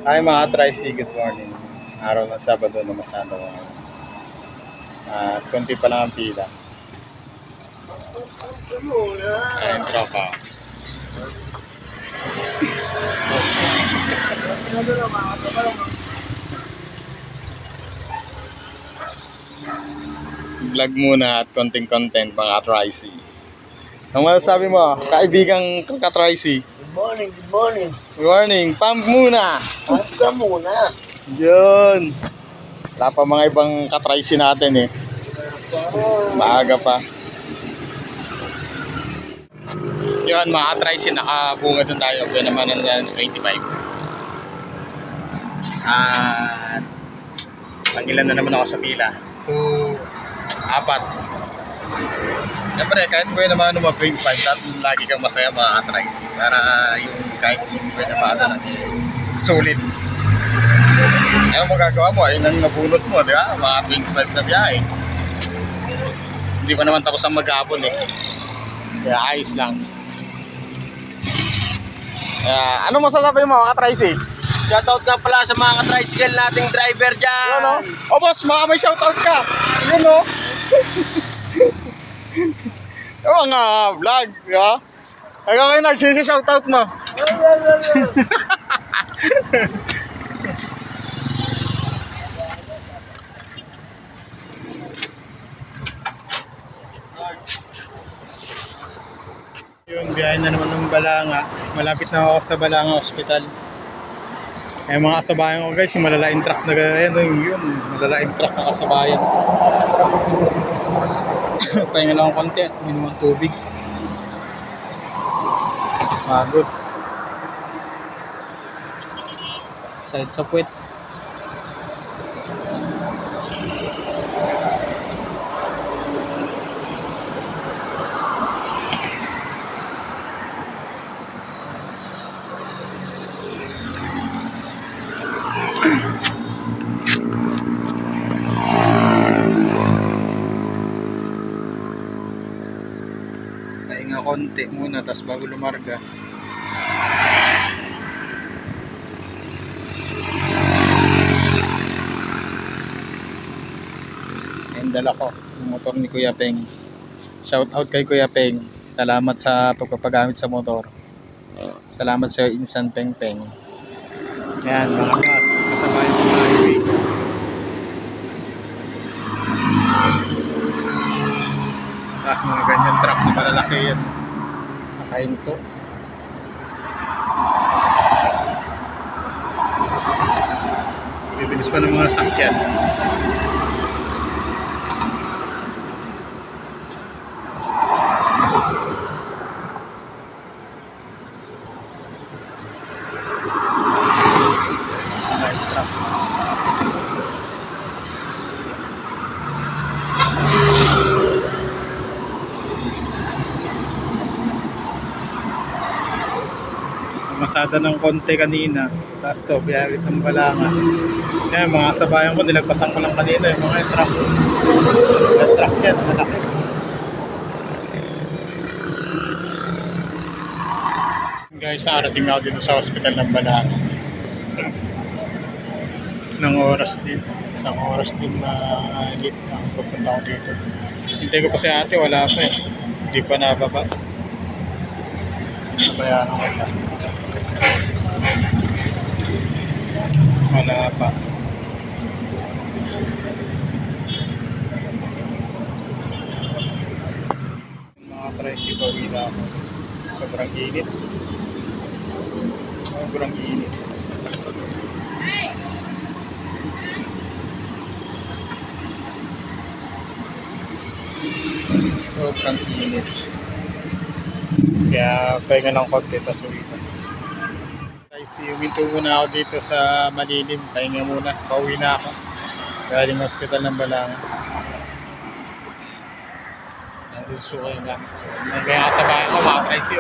Hi mga Tricy, good morning. Araw ng Sabado na masada ko ngayon. At konti pa lang ang pila. Ayun, tropa. Vlog muna at konting content mga Tricy. Ang masasabi mo, kaibigang ka-Tricy? Good morning, good morning. Good morning, pump muna! Pump ka muna. Yun! Wala pa mga ibang ka-Tricy natin eh. Maaga pa. Yun mga ka-Tricy, nakabunga doon tayo. Kaya naman ng 25. At pangilan na naman ako sa pila. 4. Siyempre, kahit pwede naman mag 25, lagi kang masaya mga ka-Tricy. Para yung kahit yung pwede naman na sulit. Ano magagawa mo? Ayun ang nabunot mo, di ba? Mga 25 na biyahe. Hindi pa naman tapos ang maghapon eh. Kaya ayos lang. Ano masasabi mo mga ka-Tricy? Shoutout nga pala sa mga ka-tricycle nating driver dyan. Ano? O boss, baka may shoutout ka. Yun o. Yung mga vlog, di ba? Ikaw kayo Nard, sino siya shoutout mo? Yun, biyahe na naman ng Balanga. Malapit na ako sa Balanga Hospital. Eh mga kasabayan ko guys, yung malalaking truck na ganyan, yun, malalaking truck na kasabayan. Pahinga lang akong konti at minum ang tubig. Pagod. Side sa puwet. Pahinga konti muna, tas bago lumarga. Ayan, dala ko yung motor ni Kuya Peng. Shout out kay Kuya Peng. Salamat sa pagpapagamit sa motor. Salamat sa Insan Peng Peng. Yan mga boss, kasama yung sa highway. Tapos mga ganyan truck na malalaki yan. Nakahinto. Bibilis pa ng mga sakyan. Light truck. Masada ng konti kanina, tapos to, biyahe ulit ng Balanga. Yan, mga kasabayan ko, nilagpasan ko lang kanina yung mga truck. Yung truck yan, malaki. Guys, nakarating ako dito sa hospital ng Balanga. Isang oras din. Isang oras din na late na pupunta ako dito. Hintay ko pa si ate, wala pa eh. Hindi pa nababa. Sabayan ako ito. Wala pa. Mga presyo ko, wala ako. Sobrang init. Sobrang init. Sobrang init. Kaya pahinga lang konti, tapos uwi ko. Guys, huminto muna ako dito sa malilim. Pahinga muna. Pauwi na ako. Galing hospital ng Balanga. Yan, susukay na. Kaya kasabayan ko, mga Tricy.